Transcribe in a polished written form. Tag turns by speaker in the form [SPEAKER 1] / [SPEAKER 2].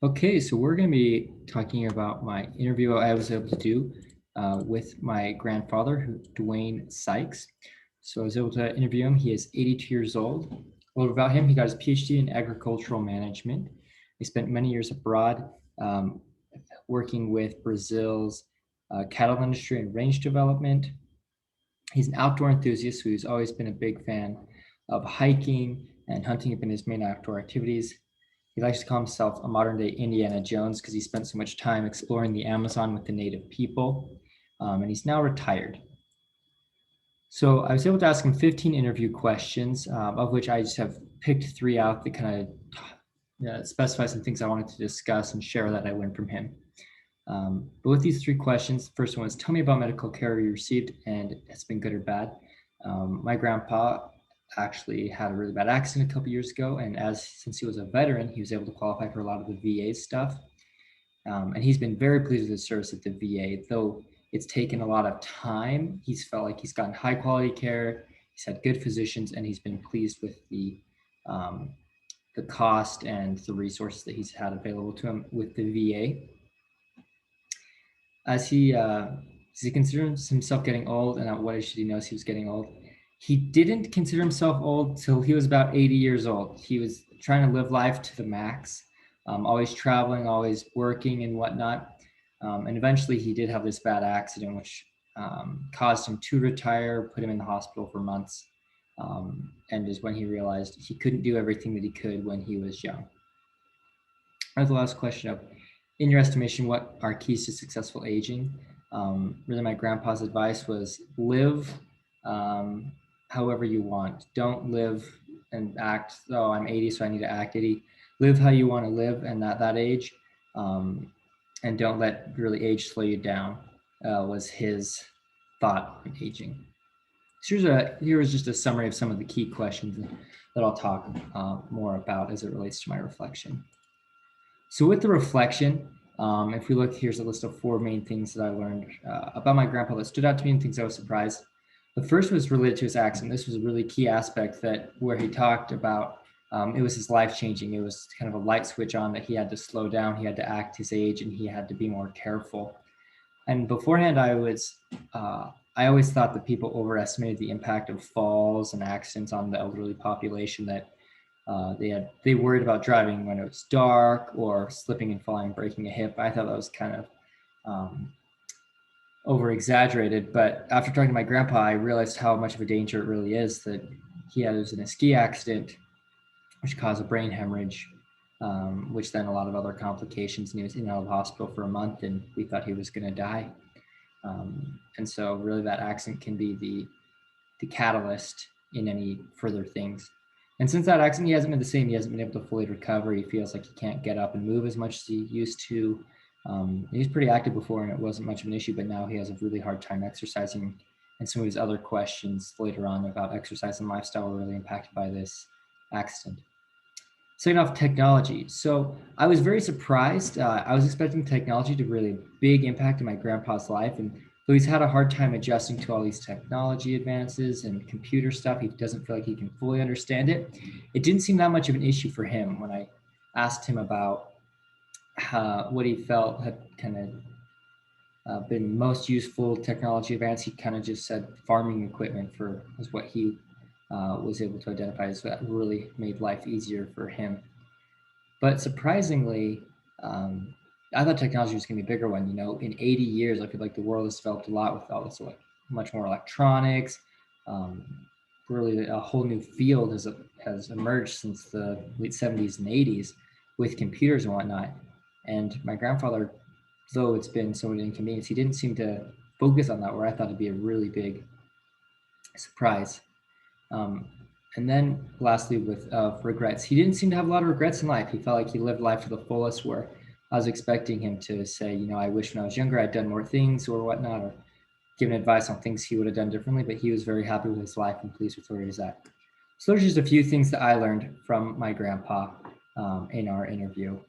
[SPEAKER 1] Okay, so we're going to be talking about my interview I was able to do with my grandfather, Dwayne Sykes. So I was able to interview him. He is 82 years old. A little about him: he got his PhD in agricultural management. He spent many years abroad um, working with Brazil's cattle industry and range development. He's an outdoor enthusiast who's always been a big fan of hiking, and hunting have been his main outdoor activities. He likes to call himself a modern day Indiana Jones because he spent so much time exploring the Amazon with the native people, and he's now retired. So I was able to ask him 15 interview questions, of which I just have picked 3 out that kind of specify some things I wanted to discuss and share that I learned from him. But with these 3 questions, the first one was, tell me about medical care you received and it's been good or bad. My grandpa actually had a really bad accident a couple years ago, and since he was a veteran, he was able to qualify for a lot of the VA stuff. And he's been very pleased with his service at the VA, though it's taken a lot of time. He's felt like he's gotten high quality care, he's had good physicians, and he's been pleased with the cost and the resources that he's had available to him with the VA. As he considers himself getting old, and at what age did he know he was getting old? He didn't consider himself old till he was about 80 years old. He was trying to live life to the max, always traveling, always working and whatnot. And eventually he did have this bad accident, which caused him to retire, put him in the hospital for months, and is when he realized he couldn't do everything that he could when he was young. All right, the last question of, in your estimation, what are keys to successful aging? Really, my grandpa's advice was live however you want. Don't live and act, oh, I'm 80, so I need to act 80. Live how you want to live and at that age, and don't let really age slow you down, was his thought on aging. So here was just a summary of some of the key questions that I'll talk more about as it relates to my reflection. So with the reflection, if we look, here's a list of 4 main things that I learned about my grandpa that stood out to me and things I was surprised. The first was related to his accident. This was a really key aspect where he talked about it was his life changing. It was kind of a light switch on that he had to slow down, he had to act his age, and he had to be more careful. And beforehand, I always thought that people overestimated the impact of falls and accidents on the elderly population, that they worried about driving when it was dark or slipping and falling, breaking a hip. I thought that was kind of over exaggerated, but after talking to my grandpa, I realized how much of a danger it really is. That he was in a ski accident, which caused a brain hemorrhage, which then a lot of other complications, and he was in and out of the hospital for a month, and we thought he was going to die. And so really that accident can be the catalyst in any further things. And since that accident, he hasn't been the same. He hasn't been able to fully recover. He feels like he can't get up and move as much as he used to. He was pretty active before and it wasn't much of an issue, but now he has a really hard time exercising. And some of his other questions later on about exercise and lifestyle were really impacted by this accident. Second off, technology. So I was very surprised. I was expecting technology to really big impact in my grandpa's life, and though he's had a hard time adjusting to all these technology advances and computer stuff, he doesn't feel like he can fully understand it. It didn't seem that much of an issue for him when I asked him about what he felt had kind of been most useful technology advance. He kind of just said farming equipment was what he was able to identify as that really made life easier for him. But surprisingly, I thought technology was going to be a bigger one. In 80 years, I feel like the world has developed a lot with all this, much more electronics. Really, a whole new field has emerged since the late 70s and 80s with computers and whatnot. And my grandfather, though it's been so many inconveniences, he didn't seem to focus on that, where I thought it'd be a really big surprise. And then lastly, with regrets, he didn't seem to have a lot of regrets in life. He felt like he lived life to the fullest, where I was expecting him to say, I wish when I was younger I'd done more things or whatnot, or given advice on things he would have done differently, but he was very happy with his life and pleased with where he was at. So there's just a few things that I learned from my grandpa in our interview.